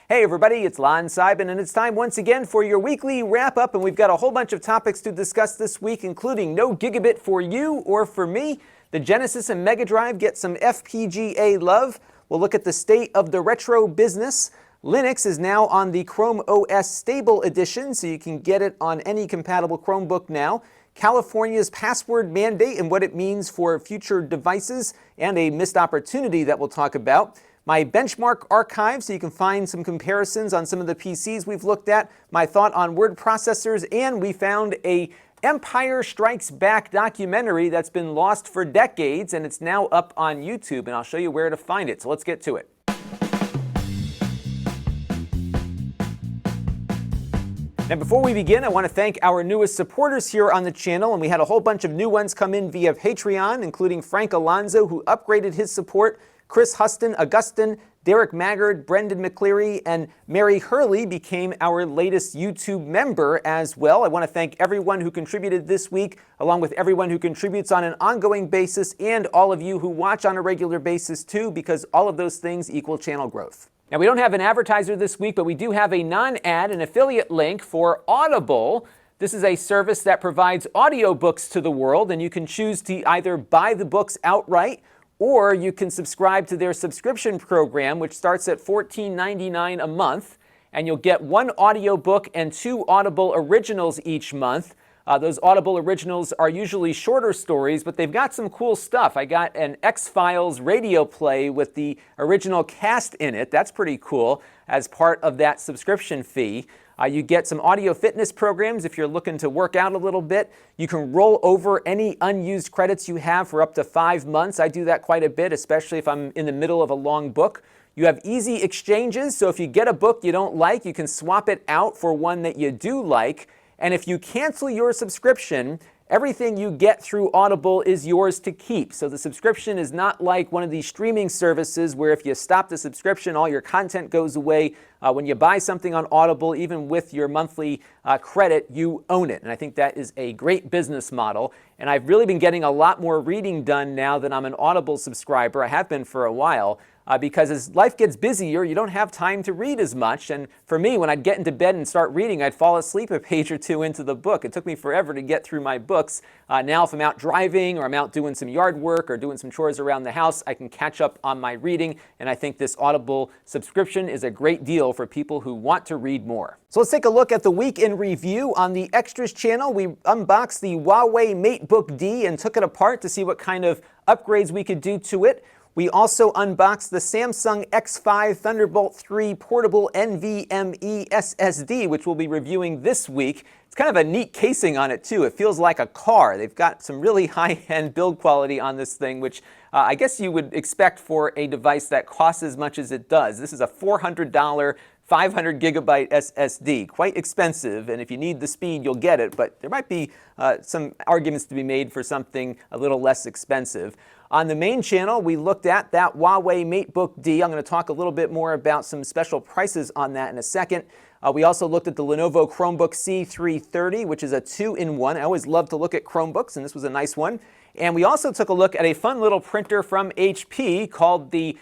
Hey everybody, it's Lon.TV, and it's time once again for your weekly wrap-up, and we've got a whole bunch of topics to discuss this week, including no Gigabit for you or for me. The Genesis and Mega Drive get some FPGA love. We'll look at the state of the retro business. Linux is now on the Chrome OS Stable Edition, so you can get it on any compatible Chromebook now. California's password mandate and what it means for future devices, and a missed opportunity that we'll talk about. My benchmark archive, so you can find some comparisons on some of the PCs we've looked at, my thought on word processors, and we found a Empire Strikes Back documentary that's been lost for decades, and it's now up on YouTube, and I'll show you where to find it. So let's get to it. Now, before we begin, I want to thank our newest supporters here on the channel, and we had a whole bunch of new ones come in via Patreon, including Frank Alonzo, who upgraded his support, Chris Huston, Augustin, Derek Maggard, Brendan McCleary, and Mary Hurley became our latest YouTube member as well. I want to thank everyone who contributed this week, along with everyone who contributes on an ongoing basis, and all of you who watch on a regular basis too, because all of those things equal channel growth. Now, we don't have an advertiser this week, but we do have a non-ad, an affiliate link for Audible. This is a service that provides audiobooks to the world, and you can choose to either buy the books outright, or you can subscribe to their subscription program, which starts at $14.99 a month, and you'll get one audiobook and 2 Audible originals each month. Those Audible originals are usually shorter stories, but they've got some cool stuff. I got an X-Files radio play with the original cast in it. That's pretty cool as part of that subscription fee. You get some audio fitness programs if you're looking to work out a little bit. You can roll over any unused credits you have for up to 5 months. I do that quite a bit, especially if I'm in the middle of a long book. You have easy exchanges, so if you get a book you don't like, you can swap it out for one that you do like. And if you cancel your subscription, everything you get through Audible is yours to keep. So the subscription is not like one of these streaming services where if you stop the subscription, all your content goes away. When you buy something on Audible, even with your monthly credit, you own it. And I think that is a great business model. And I've really been getting a lot more reading done now that I'm an Audible subscriber. I have been for a while. Because as life gets busier, you don't have time to read as much. And for me, when I'd get into bed and start reading, I'd fall asleep a page or two into the book. It took me forever to get through my books. Now, if I'm out driving or I'm out doing some yard work or doing some chores around the house, I can catch up on my reading. And I think this Audible subscription is a great deal for people who want to read more. So let's take a look at the week in review. On the Extras channel, we unboxed the Huawei Matebook D and took it apart to see what kind of upgrades we could do to it. We also unboxed the Samsung X5 Thunderbolt 3 portable NVMe SSD, which we'll be reviewing this week. It's kind of a neat casing on it too. It feels like a car. They've got some really high-end build quality on this thing, which I guess you would expect for a device that costs as much as it does. This is a $400 500 gigabyte SSD, quite expensive, and if you need the speed, you'll get it, but there might be some arguments to be made for something a little less expensive. On the main channel, we looked at that Huawei Matebook D. I'm going to talk a little bit more about some special prices on that in a second. We also looked at the Lenovo Chromebook C330, which is a 2-in-1. I always love to look at Chromebooks, and this was a nice one. And we also took a look at a fun little printer from HP called the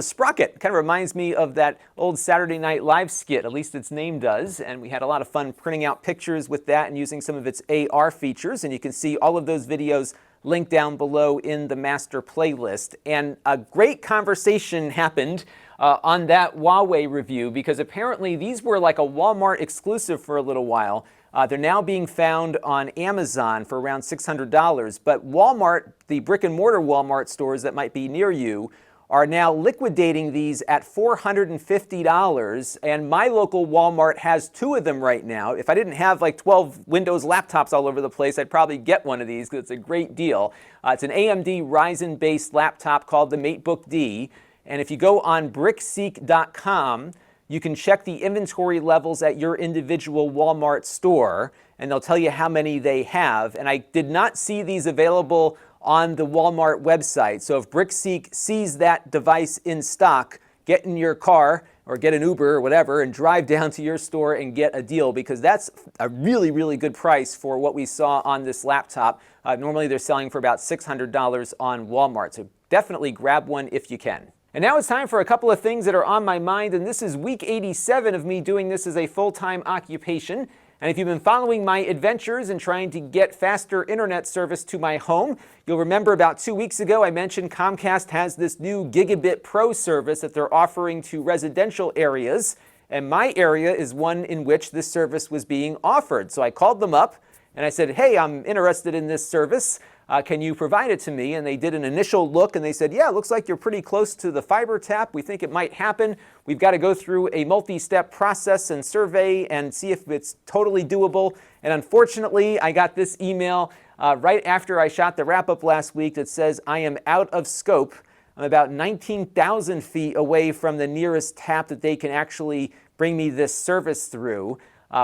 Sprocket. Kind of reminds me of that old Saturday Night Live skit, at least its name does. And we had a lot of fun printing out pictures with that and using some of its AR features. And you can see all of those videos linked down below in the master playlist. And a great conversation happened on that Huawei review, because apparently these were like a Walmart exclusive for a little while. They're now being found on Amazon for around $600, but Walmart, the brick and mortar Walmart stores that might be near you, are now liquidating these at $450, and my local Walmart has 2 of them right now. If I didn't have like 12 Windows laptops all over the place, I'd probably get one of these because it's a great deal. It's an AMD Ryzen-based laptop called the Matebook D, and if you go on brickseek.com, you can check the inventory levels at your individual Walmart store, and they'll tell you how many they have. And I did not see these available on the Walmart website. So if BrickSeek sees that device in stock, get in your car or get an Uber or whatever and drive down to your store and get a deal, because that's a really, really good price for what we saw on this laptop. Normally they're selling for about $600 on Walmart. So definitely grab one if you can. And now it's time for a couple of things that are on my mind, and this is week 87 of me doing this as a full-time occupation. And if you've been following my adventures in trying to get faster internet service to my home, you'll remember about 2 weeks ago I mentioned Comcast has this new Gigabit Pro service that they're offering to residential areas. And my area is one in which this service was being offered. So I called them up and I said, hey, I'm interested in this service. Can you provide it to me? And they did an initial look and they said, yeah, it looks like you're pretty close to the fiber tap. We think it might happen. We've got to go through a multi-step process and survey and see if it's totally doable. And unfortunately, I got this email right after I shot the wrap-up last week that says I am out of scope. I'm about 19,000 feet away from the nearest tap that they can actually bring me this service through,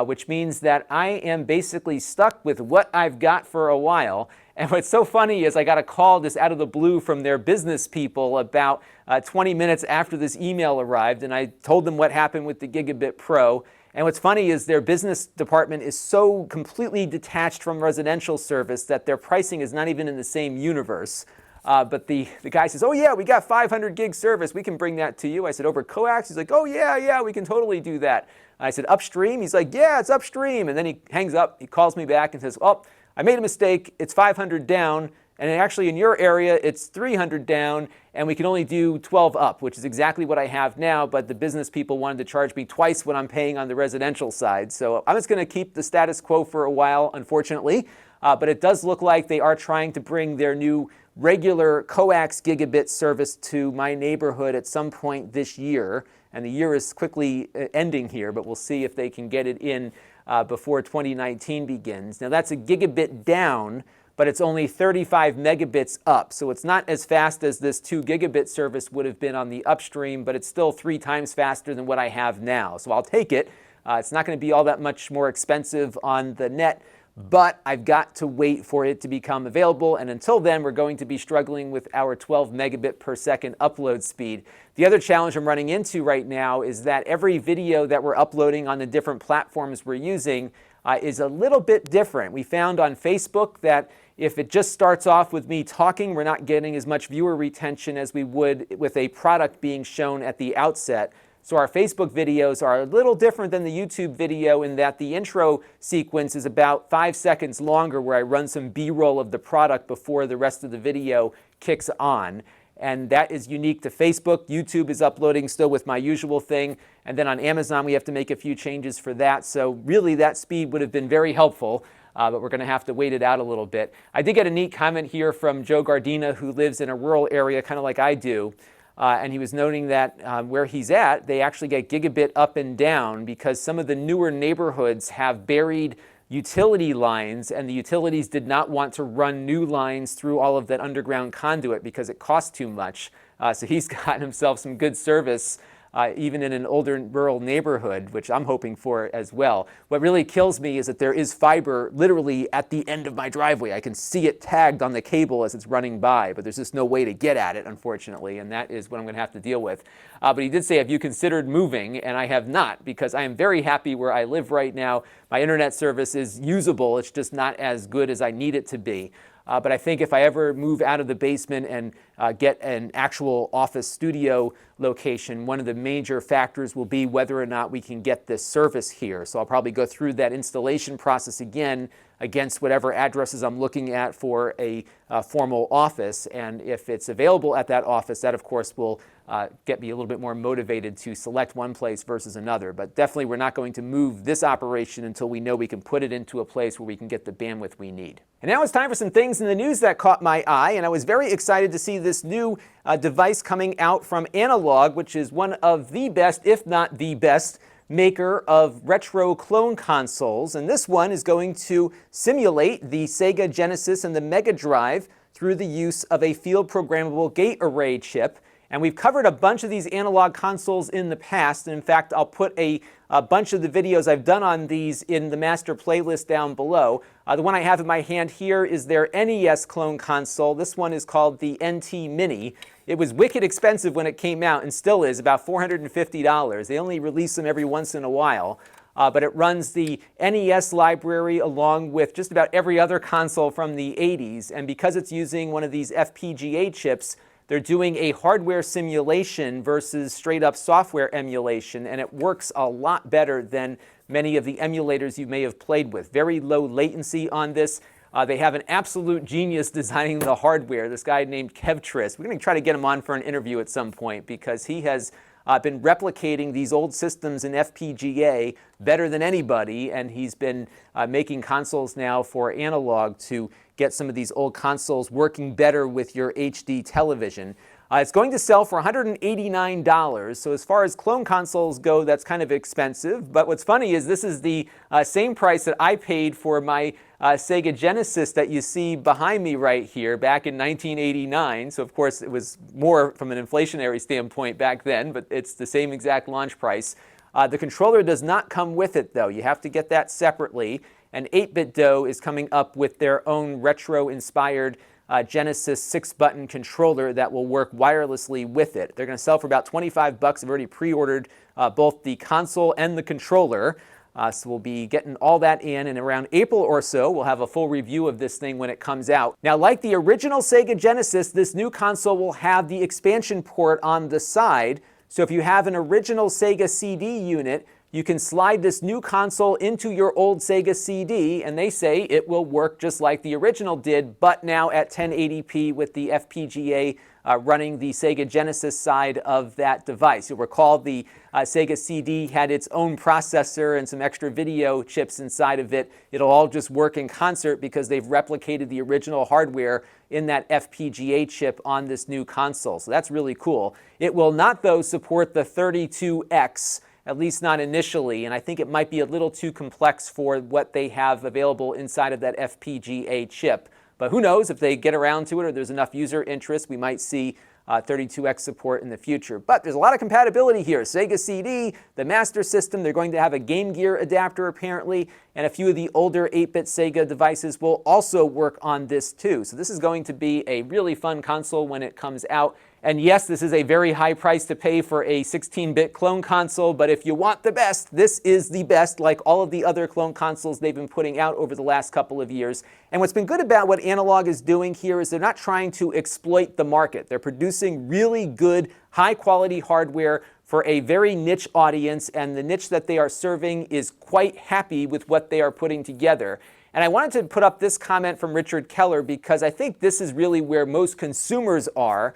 which means that I am basically stuck with what I've got for a while. And what's so funny is I got a call just out of the blue from their business people about 20 minutes after this email arrived, and I told them what happened with the Gigabit Pro. And what's funny is their business department is so completely detached from residential service that their pricing is not even in the same universe. But the guy says, oh yeah, we got 500 gig service. We can bring that to you. I said, over coax? He's like, oh yeah, we can totally do that. I said, upstream? He's like, yeah, it's upstream. And then he hangs up, he calls me back and says, oh, I made a mistake. It's 500 down. And actually in your area, it's 300 down. And we can only do 12 up, which is exactly what I have now. But the business people wanted to charge me twice what I'm paying on the residential side. So I'm just going to keep the status quo for a while, unfortunately. But it does look like they are trying to bring their new regular coax gigabit service to my neighborhood at some point this year. And the year is quickly ending here, but we'll see if they can get it in before 2019 begins. Now that's a gigabit down, but it's only 35 megabits up. So it's not as fast as this 2 gigabit service would have been on the upstream, but it's still 3 times faster than what I have now. So I'll take it. It's not going to be all that much more expensive on the net, but I've got to wait for it to become available. And until then, we're going to be struggling with our 12 megabit per second upload speed. The other challenge I'm running into right now is that every video that we're uploading on the different platforms we're using is a little bit different. We found on Facebook that if it just starts off with me talking, we're not getting as much viewer retention as we would with a product being shown at the outset. So our Facebook videos are a little different than the YouTube video in that the intro sequence is about 5 seconds longer, where I run some B-roll of the product before the rest of the video kicks on. And that is unique to Facebook. YouTube is uploading still with my usual thing. And then on Amazon, we have to make a few changes for that. So really, that speed would have been very helpful. But we're going to have to wait it out a little bit. I did get a neat comment here from Joe Gardina, who lives in a rural area, kind of like I do. And he was noting that where he's at, they actually get gigabit up and down because some of the newer neighborhoods have buried utility lines, and the utilities did not want to run new lines through all of that underground conduit because it cost too much. So he's gotten himself some good service even in an older rural neighborhood, which I'm hoping for as well. What really kills me is that there is fiber literally at the end of my driveway. I can see it tagged on the cable as it's running by, but there's just no way to get at it, unfortunately, and that is what I'm going to have to deal with. But he did say, have you considered moving? And I have not, because I am very happy where I live right now. My internet service is usable. It's just not as good as I need it to be. But I think if I ever move out of the basement and get an actual office studio location, one of the major factors will be whether or not we can get this service here. So I'll probably go through that installation process again against whatever addresses I'm looking at for a formal office. And if it's available at that office, that of course will get me a little bit more motivated to select one place versus another. But definitely we're not going to move this operation until we know we can put it into a place where we can get the bandwidth we need. And now it's time for some things in the news that caught my eye, and I was very excited to see this new device coming out from Analogue, which is one of the best, if not the best, maker of retro clone consoles. And this one is going to simulate the Sega Genesis and the Mega Drive through the use of a field programmable gate array chip. And we've covered a bunch of these Analogue consoles in the past. And in fact, I'll put a bunch of the videos I've done on these in the master playlist down below. The one I have in my hand here is their NES clone console. This one is called the NT Mini. It was wicked expensive when it came out and still is, about $450. They only release them every once in a while. But it runs the NES library along with just about every other console from the 80s. And because it's using one of these FPGA chips, they're doing a hardware simulation versus straight up software emulation, and it works a lot better than many of the emulators you may have played with. Very low latency on this. They have an absolute genius designing the hardware, this guy named Kevtris. We're going to try to get him on for an interview at some point because he has been replicating these old systems in FPGA better than anybody, and he's been making consoles now for Analogue to get some of these old consoles working better with your HD television. It's going to sell for $189, so as far as clone consoles go, that's kind of expensive. But what's funny is this is the same price that I paid for my Sega Genesis that you see behind me right here back in 1989. So of course it was more from an inflationary standpoint back then, but it's the same exact launch price. The controller does not come with it though. You have to get that separately. And 8BitDo is coming up with their own retro-inspired Genesis 6-button controller that will work wirelessly with it. They're going to sell for about $25. I've already pre-ordered both the console and the controller. So we'll be getting all that in, and around April or so, we'll have a full review of this thing when it comes out. Now, like the original Sega Genesis, this new console will have the expansion port on the side. So if you have an original Sega CD unit, you can slide this new console into your old Sega CD, and they say it will work just like the original did, but now at 1080p with the FPGA running the Sega Genesis side of that device. You'll recall the Sega CD had its own processor and some extra video chips inside of it. It'll all just work in concert because they've replicated the original hardware in that FPGA chip on this new console. So that's really cool. It will not, though, support the 32X, at least not initially, and I think it might be a little too complex for what they have available inside of that FPGA chip. But who knows, if they get around to it or there's enough user interest, we might see 32X support in the future. But there's a lot of compatibility here. Sega CD, the Master System, they're going to have a Game Gear adapter apparently, and a few of the older 8-bit Sega devices will also work on this too. So this is going to be a really fun console when it comes out. And yes, this is a very high price to pay for a 16-bit clone console, but if you want the best, this is the best, like all of the other clone consoles they've been putting out over the last couple of years. And what's been good about what Analogue is doing here is they're not trying to exploit the market. They're producing really good, high-quality hardware for a very niche audience, and the niche that they are serving is quite happy with what they are putting together. And I wanted to put up this comment from Richard Keller because I think this is really where most consumers are.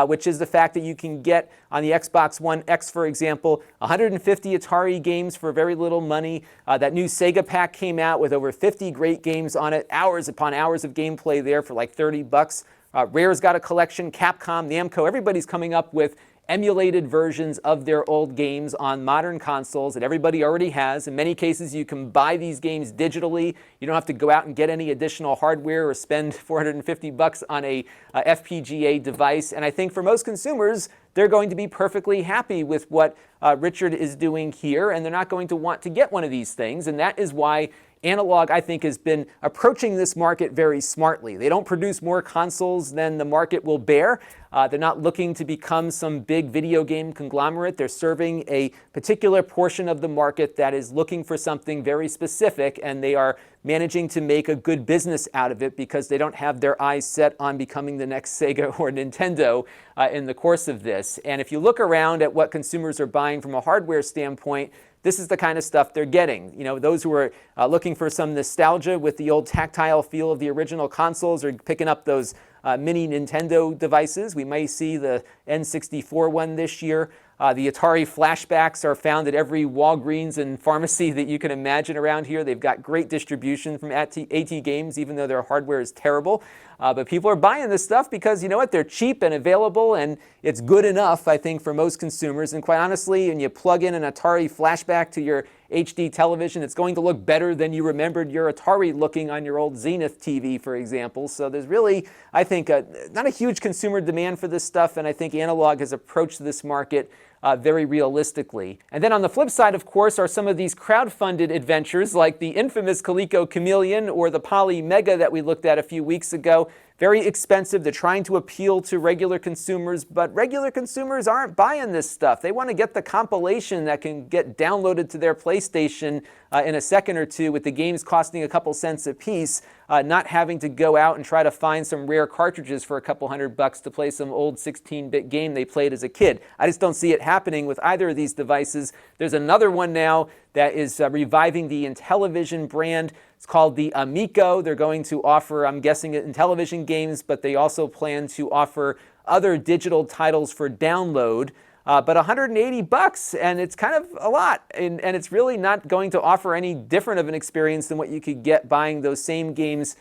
Which is the fact that you can get on the Xbox One X, for example, 150 Atari games for very little money. That new Sega pack came out with over 50 great games on it, hours upon hours of gameplay there for like $30. Rare's got a collection, Capcom, Namco, everybody's coming up with emulated versions of their old games on modern consoles that everybody already has. In many cases, you can buy these games digitally. You don't have to go out and get any additional hardware or spend $450 on a FPGA device. And I think for most consumers, they're going to be perfectly happy with what Richard is doing here, and they're not going to want to get one of these things. And that is why Analogue, I think, has been approaching this market very smartly. They don't produce more consoles than the market will bear. They're not looking to become some big video game conglomerate. They're serving a particular portion of the market that is looking for something very specific, and they are managing to make a good business out of it because they don't have their eyes set on becoming the next Sega or Nintendo in the course of this. And if you look around at what consumers are buying from a hardware standpoint, this is the kind of stuff they're getting. You know, those who are looking for some nostalgia with the old tactile feel of the original consoles are picking up those mini Nintendo devices. We may see the N64 one this year. The Atari flashbacks are found at every Walgreens and pharmacy that you can imagine around here. They've got great distribution from AT Games, even though their hardware is terrible. But people are buying this stuff because, you know what, they're cheap and available, and it's good enough, I think, for most consumers. And quite honestly, when you plug in an Atari flashback to your HD television, it's going to look better than you remembered your Atari looking on your old Zenith TV, for example. So there's really, I think, not a huge consumer demand for this stuff, and I think Analogue has approached this market very realistically. And then on the flip side, of course, are some of these crowd-funded adventures like the infamous Coleco Chameleon or the Poly Mega that we looked at a few weeks ago. very expensive. They're trying to appeal to regular consumers, but regular consumers aren't buying this stuff. They want to get the compilation that can get downloaded to their PlayStation in a second or two, with the games costing a couple cents a piece, not having to go out and try to find some rare cartridges for a couple $100 to play some old 16-bit game they played as a kid. I just don't see it happening with either of these devices. There's another one now that is reviving the Intellivision brand. It's called the Amico. They're going to offer, I'm guessing, Intellivision games, but they also plan to offer other digital titles for download. But $180, and it's kind of a lot, and it's really not going to offer any different of an experience than what you could get buying those same games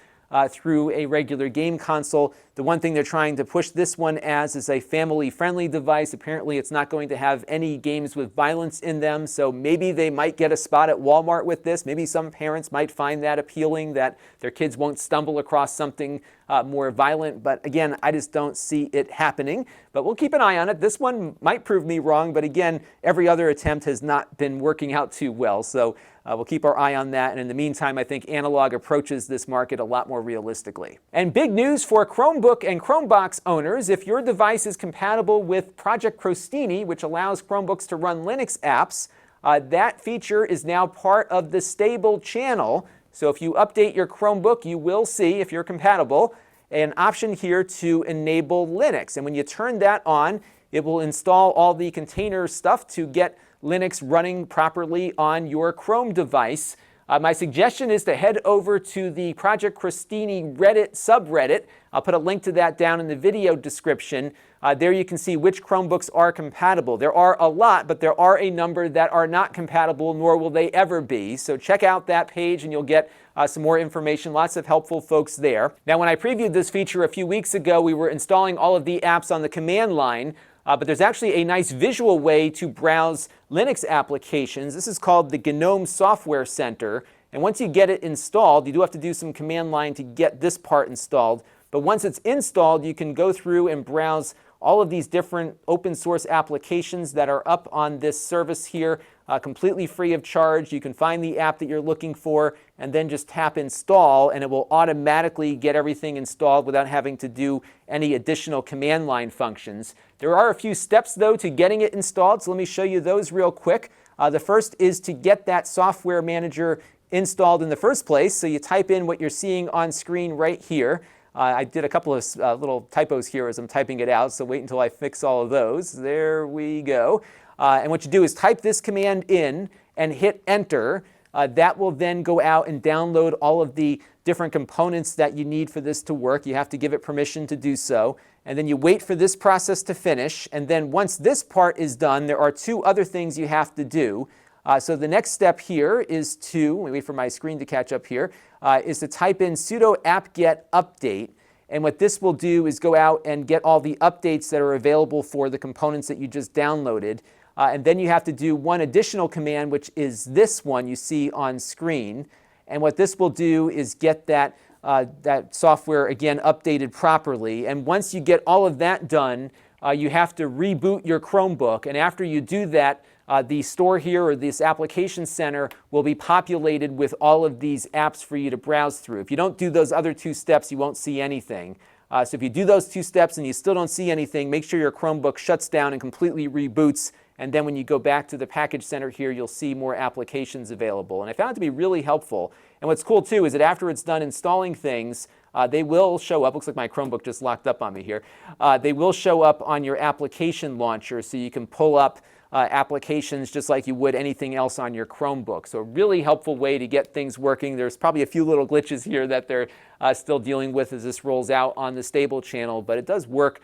through a regular game console. The one thing they're trying to push this one as is a family-friendly device. Apparently, it's not going to have any games with violence in them, so maybe they might get a spot at Walmart with this. Maybe some parents might find that appealing, that their kids won't stumble across something more violent. But again, I just don't see it happening. But we'll keep an eye on it. This one might prove me wrong, but again, every other attempt has not been working out too well. So we'll keep our eye on that. And in the meantime, I think Analogue approaches this market a lot more realistically. And big news for Chromebook and Chromebox owners: if your device is compatible with Project Crostini, which allows Chromebooks to run Linux apps, that feature is now part of the stable channel. So if you update your Chromebook, you will see, if you're compatible, an option here to enable Linux. And when you turn that on, it will install all the container stuff to get Linux running properly on your Chrome device. My suggestion is to head over to the Project Crostini Reddit subreddit. I'll put a link to that down in the video description. There you can see which Chromebooks are compatible. There are a lot, but there are a number that are not compatible, nor will they ever be. So check out that page and you'll get some more information. Lots of helpful folks there. Now, when I previewed this feature a few weeks ago, we were installing all of the apps on the command line. But there's actually a nice visual way to browse Linux applications. This is called the GNOME Software Center. And once you get it installed, you do have to do some command line to get this part installed. But once it's installed, you can go through and browse all of these different open source applications that are up on this service here, completely free of charge. You can find the app that you're looking for and then just tap install, and it will automatically get everything installed without having to do any additional command line functions. There are a few steps, though, to getting it installed, so let me show you those real quick. The first is to get that software manager installed in the first place. So you type in what you're seeing on screen right here. I did a couple of little typos here as I'm typing it out, so wait until I fix all of those. There we go. And what you do is type this command in and hit enter. That will then go out and download all of the different components that you need for this to work. You have to give it permission to do so. And then you wait for this process to finish. And then once this part is done, there are two other things you have to do. So the next step here is to, let me wait for my screen to catch up here, is to type in sudo apt-get update. And what this will do is go out and get all the updates that are available for the components that you just downloaded. And then you have to do one additional command, which is this one you see on screen. And what this will do is get that software, again, updated properly. And once you get all of that done, you have to reboot your Chromebook. And after you do that, the store here, or this application center, will be populated with all of these apps for you to browse through. If you don't do those other two steps, you won't see anything. So if you do those two steps and you still don't see anything, make sure your Chromebook shuts down and completely reboots. And then when you go back to the package center here, you'll see more applications available. And I found it to be really helpful. And what's cool, too, is that after it's done installing things, they will show up. Looks like my Chromebook just locked up on me here. They will show up on your application launcher, so you can pull up applications just like you would anything else on your Chromebook. So a really helpful way to get things working. There's probably a few little glitches here that they're still dealing with as this rolls out on the stable channel, but it does work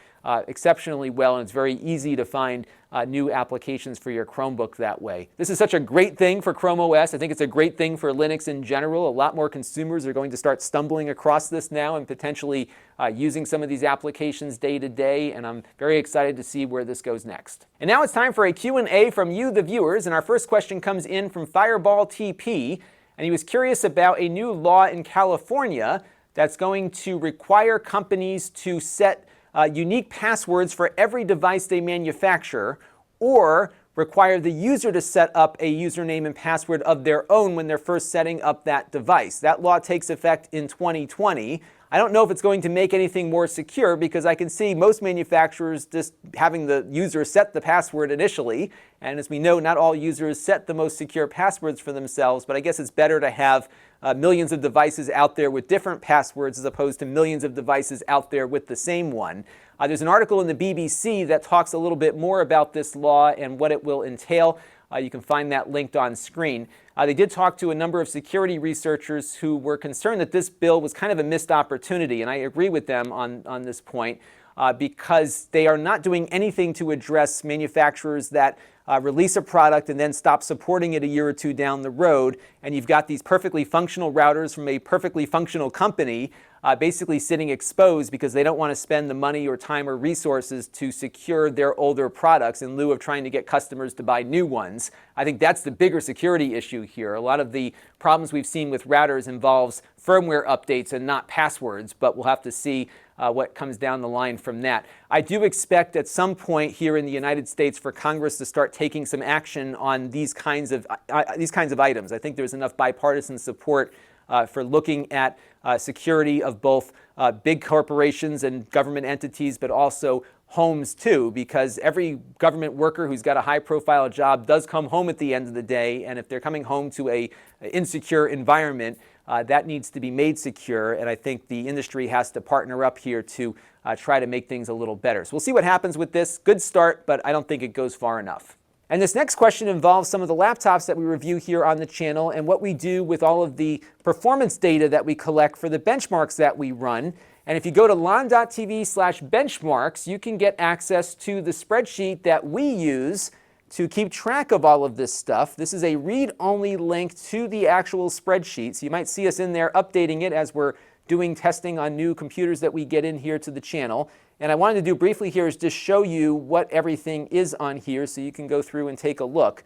exceptionally well, and it's very easy to find new applications for your Chromebook that way. This is such a great thing for Chrome OS. I think it's a great thing for Linux in general. A lot more consumers are going to start stumbling across this now and potentially using some of these applications day to day, and I'm very excited to see where this goes next. And now it's time for a Q&A from you, the viewers, and our first question comes in from Fireball TP, and he was curious about a new law in California that's going to require companies to set unique passwords for every device they manufacture, or require the user to set up a username and password of their own when they're first setting up that device. That law takes effect in 2020. I don't know if it's going to make anything more secure because I can see most manufacturers just having the user set the password initially. And as we know, not all users set the most secure passwords for themselves, but I guess it's better to have millions of devices out there with different passwords as opposed to millions of devices out there with the same one. There's an article in the BBC that talks a little bit more about this law and what it will entail. You can find that linked on screen. They did talk to a number of security researchers who were concerned that this bill was kind of a missed opportunity, and I agree with them on this point because they are not doing anything to address manufacturers that release a product and then stop supporting it a year or two down the road, and you've got these perfectly functional routers from a perfectly functional company basically sitting exposed because they don't want to spend the money or time or resources to secure their older products in lieu of trying to get customers to buy new ones. I think that's the bigger security issue here. A lot of the problems we've seen with routers involves firmware updates and not passwords, but we'll have to see what comes down the line from that. I do expect at some point here in the United States for Congress to start taking some action on these kinds of items. I think there's enough bipartisan support for looking at security of both big corporations and government entities, but also homes too, because every government worker who's got a high-profile job does come home at the end of the day, and if they're coming home to an insecure environment, that needs to be made secure, and I think the industry has to partner up here to try to make things a little better. So we'll see what happens with this. Good start, but I don't think it goes far enough. And this next question involves some of the laptops that we review here on the channel and what we do with all of the performance data that we collect for the benchmarks that we run. And if you go to Lon.TV/benchmarks, you can get access to the spreadsheet that we use to keep track of all of this stuff. This is a read-only link to the actual spreadsheet, so you might see us in there updating it as we're doing testing on new computers that we get in here to the channel. And I wanted to do briefly here is just show you what everything is on here so you can go through and take a look.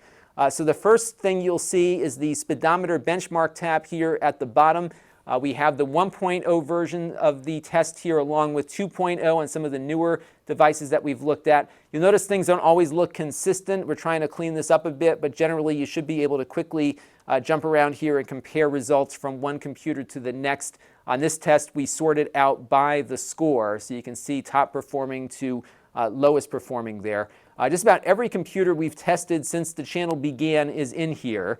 So the first thing you'll see is the speedometer benchmark tab here at the bottom. We have the 1.0 version of the test here along with 2.0 on some of the newer devices that we've looked at. You'll notice things don't always look consistent. We're trying to clean this up a bit, but generally you should be able to quickly jump around here and compare results from one computer to the next. On this test, we sorted out by the score, so you can see top performing to lowest performing there. Just about every computer we've tested since the channel began is in here.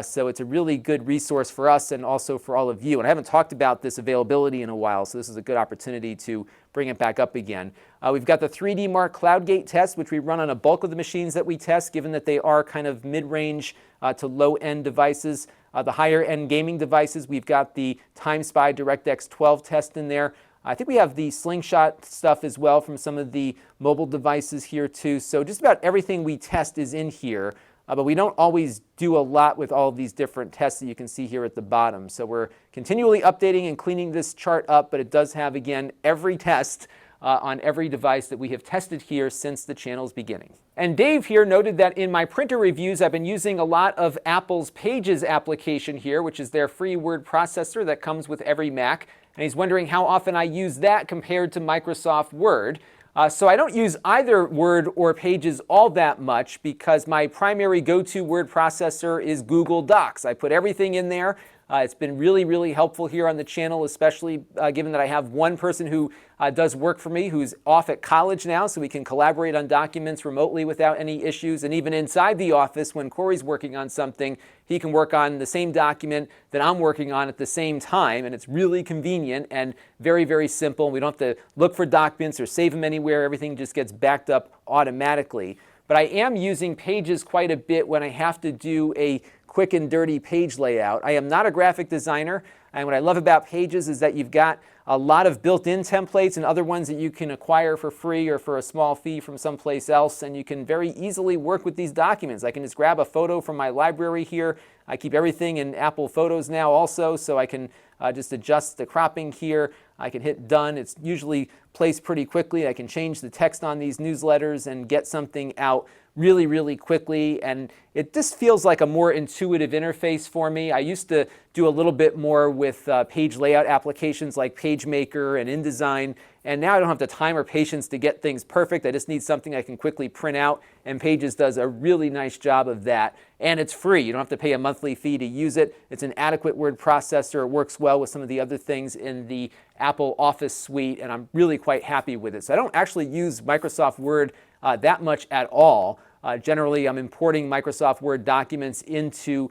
So it's a really good resource for us and also for all of you. And I haven't talked about this availability in a while, so this is a good opportunity to bring it back up again. We've got the 3D Mark CloudGate test, which we run on a bulk of the machines that we test, given that they are kind of mid-range to low-end devices. The higher-end gaming devices, we've got the TimeSpy DirectX 12 test in there. I think we have the Slingshot stuff as well from some of the mobile devices here too. So just about everything we test is in here. But we don't always do a lot with all of these different tests that you can see here at the bottom. So we're continually updating and cleaning this chart up, but it does have, again, every test on every device that we have tested here since the channel's beginning. And Dave here noted that in my printer reviews, I've been using a lot of Apple's Pages application here, which is their free word processor that comes with every Mac. And he's wondering how often I use that compared to Microsoft Word. So I don't use either Word or Pages all that much because my primary go-to word processor is Google Docs. I put everything in there. It's been really, really helpful here on the channel, especially given that I have one person who does work for me who's off at college now, so we can collaborate on documents remotely without any issues. And even inside the office, when Corey's working on something, he can work on the same document that I'm working on at the same time. And it's really convenient and very, very simple. We don't have to look for documents or save them anywhere. Everything just gets backed up automatically. But I am using Pages quite a bit when I have to do a quick and dirty page layout. I am not a graphic designer, and what I love about Pages is that you've got a lot of built-in templates and other ones that you can acquire for free or for a small fee from someplace else, and you can very easily work with these documents. I can just grab a photo from my library here. I keep everything in Apple Photos now also, so I can just adjust the cropping here. I can hit done. It's usually placed pretty quickly. I can change the text on these newsletters and get something out really, really quickly, and it just feels like a more intuitive interface for me. I used to do a little bit more with page layout applications like PageMaker and InDesign, And now I don't have the time or patience to get things perfect. I just need something I can quickly print out, and Pages does a really nice job of that. And it's free. You don't have to pay a monthly fee to use it. It's an adequate word processor. It works well with some of the other things in the Apple Office suite, and I'm really quite happy with it. So I don't actually use Microsoft Word that much at all. Generally, I'm importing Microsoft Word documents into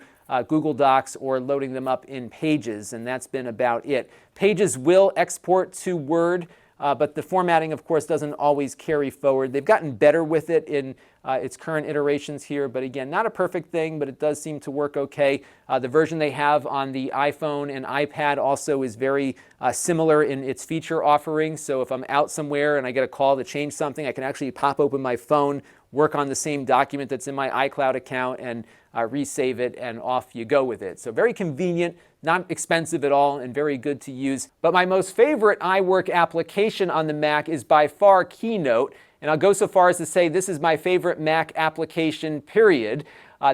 Google Docs or loading them up in Pages, and that's been about it. Pages will export to Word, but the formatting, of course, doesn't always carry forward. They've gotten better with it in its current iterations here, but again, not a perfect thing, but it does seem to work okay. The version they have on the iPhone and iPad also is very similar in its feature offering. So if I'm out somewhere and I get a call to change something, I can actually pop open my phone, work on the same document that's in my iCloud account, and resave it, and off you go with it. So very convenient, not expensive at all, and very good to use. But my most favorite iWork application on the Mac is by far Keynote, and I'll go so far as to say this is my favorite Mac application, period.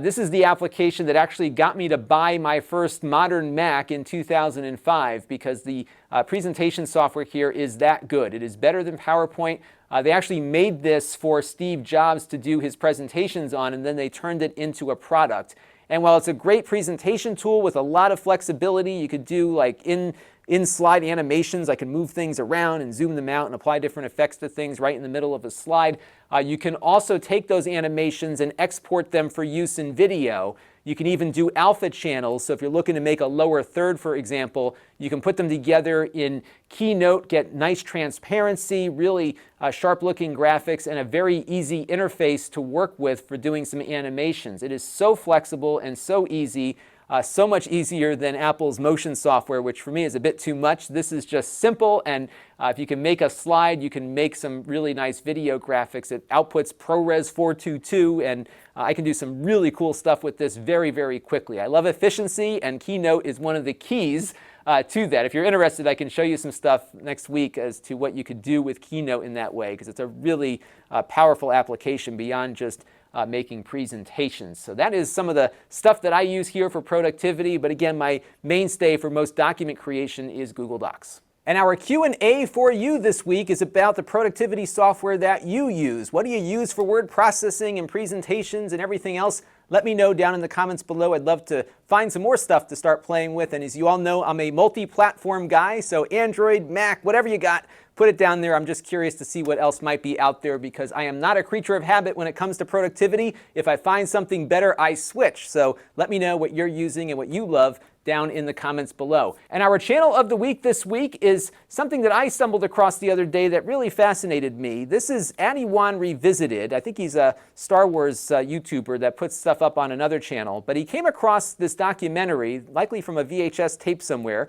This is the application that actually got me to buy my first modern Mac in 2005 because the presentation software here is that good. It is better than PowerPoint. They actually made this for Steve Jobs to do his presentations on, and then they turned it into a product. And while it's a great presentation tool with a lot of flexibility, you could do like in-slide animations. I can move things around and zoom them out and apply different effects to things right in the middle of a slide. You can also take those animations and export them for use in video. You can even do alpha channels. So if you're looking to make a lower third, for example, you can put them together in Keynote, get nice transparency, really sharp-looking graphics, and a very easy interface to work with for doing some animations. It is so flexible and so easy. So much easier than Apple's motion software, which for me is a bit too much. This is just simple, and if you can make a slide, you can make some really nice video graphics. It outputs ProRes 422, and I can do some really cool stuff with this very, very quickly. I love efficiency, and Keynote is one of the keys to that. If you're interested, I can show you some stuff next week as to what you could do with Keynote in that way, because it's a really powerful application beyond just making presentations. So that is some of the stuff that I use here for productivity, but again, my mainstay for most document creation is Google Docs. And our Q&A for you this week is about the productivity software that you use. What do you use for word processing and presentations and everything else? Let me know down in the comments below. I'd love to find some more stuff to start playing with. And as you all know, I'm a multi-platform guy, so Android, Mac, whatever you got, put it down there. I'm just curious to see what else might be out there because I am not a creature of habit when it comes to productivity. If I find something better, I switch. So let me know what you're using and what you love down in the comments below. And our channel of the week this week is something that I stumbled across the other day that really fascinated me. This is Wan Revisited. I think he's a Star Wars YouTuber that puts stuff up on another channel. But he came across this documentary, likely from a VHS tape somewhere,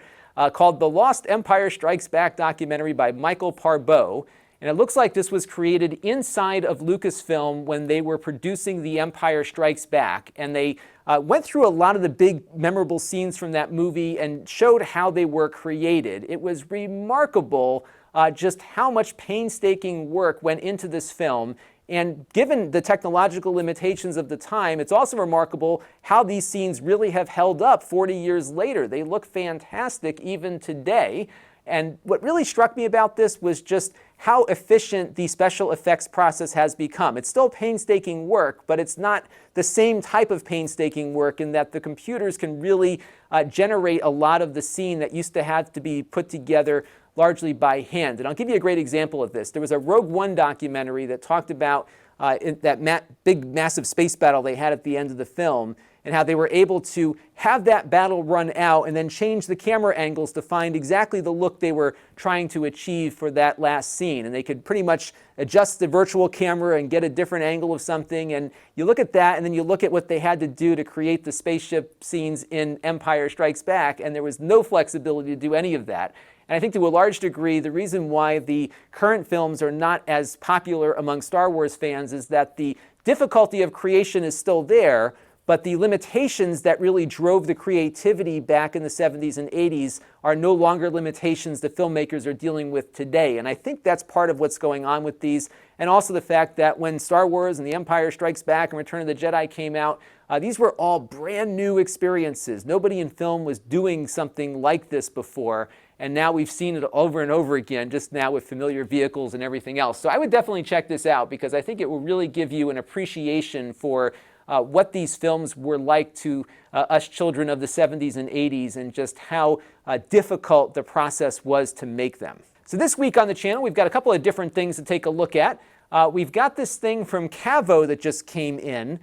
called The Lost Empire Strikes Back documentary by Michael Parbo. And it looks like this was created inside of Lucasfilm when they were producing The Empire Strikes Back. And they went through a lot of the big memorable scenes from that movie and showed how they were created. It was remarkable just how much painstaking work went into this film. And given the technological limitations of the time, it's also remarkable how these scenes really have held up 40 years later. They look fantastic even today. And what really struck me about this was just how efficient the special effects process has become. It's still painstaking work, but it's not the same type of painstaking work in that the computers can really generate a lot of the scene that used to have to be put together largely by hand. And I'll give you a great example of this. There was a Rogue One documentary that talked about that big, massive space battle they had at the end of the film, and how they were able to have that battle run out and then change the camera angles to find exactly the look they were trying to achieve for that last scene. And they could pretty much adjust the virtual camera and get a different angle of something. And you look at that, and then you look at what they had to do to create the spaceship scenes in Empire Strikes Back, and there was no flexibility to do any of that. And I think to a large degree, the reason why the current films are not as popular among Star Wars fans is that the difficulty of creation is still there, but the limitations that really drove the creativity back in the 70s and 80s are no longer limitations the filmmakers are dealing with today. And I think that's part of what's going on with these. And also the fact that when Star Wars and The Empire Strikes Back and Return of the Jedi came out, these were all brand new experiences. Nobody in film was doing something like this before. And now we've seen it over and over again, just now with familiar vehicles and everything else. So I would definitely check this out because I think it will really give you an appreciation for what these films were like to us children of the 70s and 80s and just how difficult the process was to make them. So this week on the channel, we've got a couple of different things to take a look at. We've got this thing from Cavo that just came in.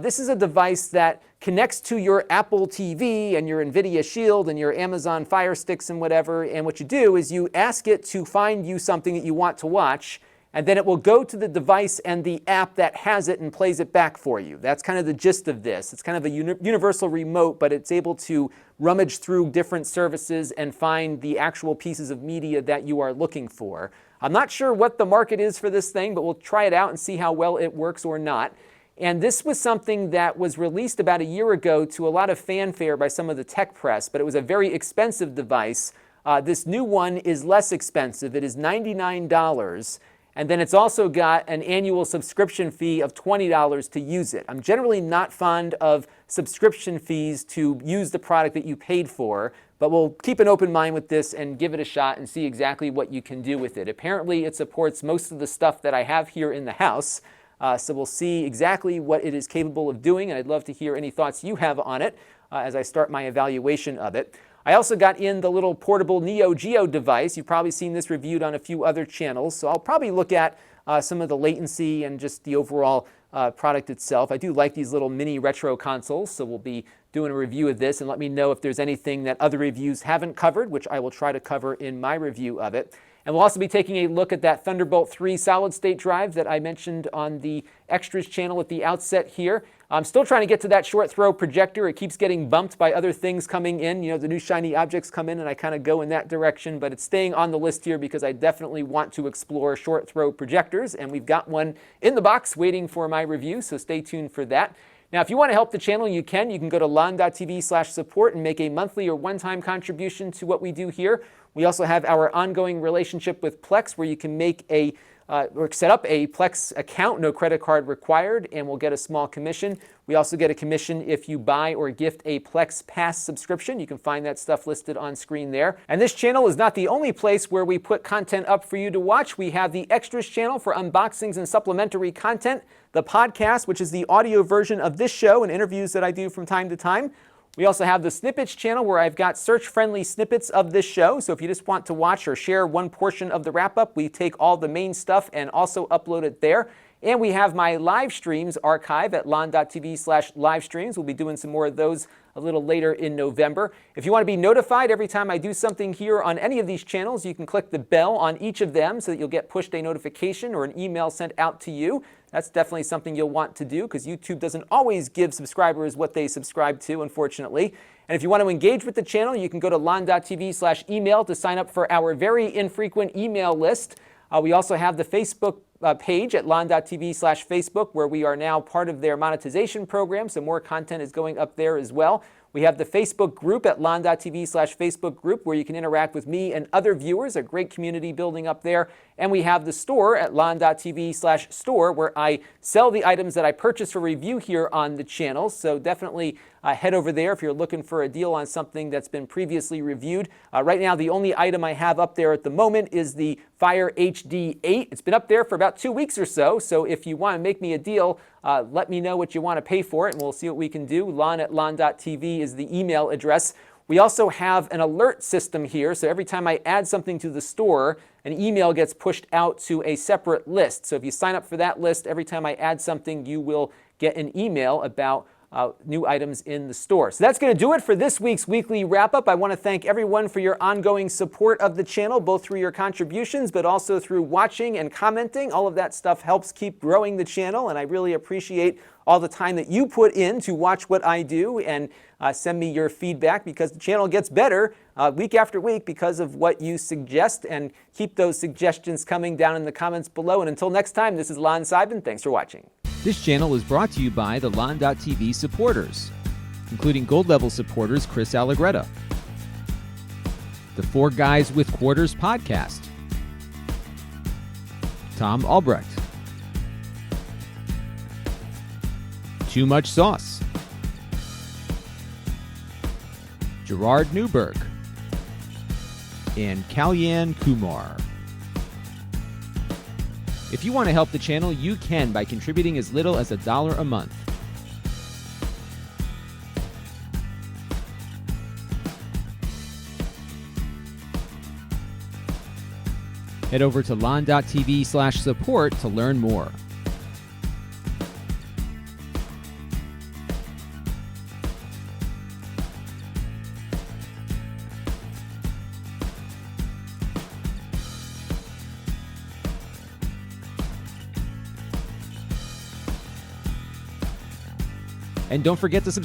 This is a device that connects to your Apple TV and your NVIDIA Shield and your Amazon Fire Sticks and whatever. And what you do is you ask it to find you something that you want to watch, and then it will go to the device and the app that has it and plays it back for you. That's kind of the gist of this. It's kind of a universal remote, but it's able to rummage through different services and find the actual pieces of media that you are looking for. I'm not sure what the market is for this thing, but we'll try it out and see how well it works or not. And this was something that was released about a year ago to a lot of fanfare by some of the tech press, but it was a very expensive device. This new one is less expensive. It is $99. And then it's also got an annual subscription fee of $20 to use it. I'm generally not fond of subscription fees to use the product that you paid for, but we'll keep an open mind with this and give it a shot and see exactly what you can do with it. Apparently, it supports most of the stuff that I have here in the house. So we'll see exactly what it is capable of doing, and I'd love to hear any thoughts you have on it as I start my evaluation of it. I also got in the little portable Neo Geo device. You've probably seen this reviewed on a few other channels, so I'll probably look at some of the latency and just the overall product itself. I do like these little mini retro consoles, so we'll be doing a review of this, and let me know if there's anything that other reviews haven't covered, which I will try to cover in my review of it. And we'll also be taking a look at that Thunderbolt 3 solid-state drive that I mentioned on the Extras channel at the outset here. I'm still trying to get to that short-throw projector. It keeps getting bumped by other things coming in. You know, the new shiny objects come in and I kind of go in that direction, but it's staying on the list here because I definitely want to explore short-throw projectors, and we've got one in the box waiting for my review, so stay tuned for that. Now, if you want to help the channel, you can. You can go to Lon.TV/support and make a monthly or one-time contribution to what we do here. We also have our ongoing relationship with Plex, where you can make or set up a Plex account, no credit card required, and we'll get a small commission. We also get a commission if you buy or gift a Plex Pass subscription. You can find that stuff listed on screen there. And this channel is not the only place where we put content up for you to watch. We have the Extras channel for unboxings and supplementary content, the podcast, which is the audio version of this show and interviews that I do from time to time. We also have the Snippets channel where I've got search-friendly snippets of this show. So if you just want to watch or share one portion of the wrap-up, we take all the main stuff and also upload it there. And we have my live streams archive at Lon.TV/livestreams. We'll be doing some more of those a little later in November. If you want to be notified every time I do something here on any of these channels, you can click the bell on each of them so that you'll get pushed a notification or an email sent out to you. That's definitely something you'll want to do because YouTube doesn't always give subscribers what they subscribe to, unfortunately. And if you want to engage with the channel, you can go to Lon.TV/email to sign up for our very infrequent email list. We also have the Facebook page at Lon.TV/Facebook, where we are now part of their monetization program, so more content is going up there as well. We have the Facebook group at Lon.TV/Facebook group, where you can interact with me and other viewers, a great community building up there. And we have the store at Lon.TV/store, where I sell the items that I purchase for review here on the channel. So definitely head over there if you're looking for a deal on something that's been previously reviewed. Right now, the only item I have up there at the moment is the Fire HD 8. It's been up there for about 2 weeks or so. So if you want to make me a deal, let me know what you want to pay for it, and we'll see what we can do. Lon@lon.tv is the email address. We also have an alert system here, so every time I add something to the store, an email gets pushed out to a separate list. So if you sign up for that list, every time I add something, you will get an email about new items in the store. So that's going to do it for this week's weekly wrap-up. I want to thank everyone for your ongoing support of the channel, both through your contributions, but also through watching and commenting. All of that stuff helps keep growing the channel, and I really appreciate all the time that you put in to watch what I do and send me your feedback, because the channel gets better week after week because of what you suggest, and keep those suggestions coming down in the comments below. And until next time, this is Lon Seidman. Thanks for watching. This channel is brought to you by the Lon.TV supporters, including gold-level supporters Chris Allegretta, the Four Guys with Quarters podcast, Tom Albrecht, Too Much Sauce, Gerard Newberg, and Kalyan Kumar. If you want to help the channel, you can by contributing as little as $1 a month. Head over to lon.tv/support to learn more. And don't forget to subscribe.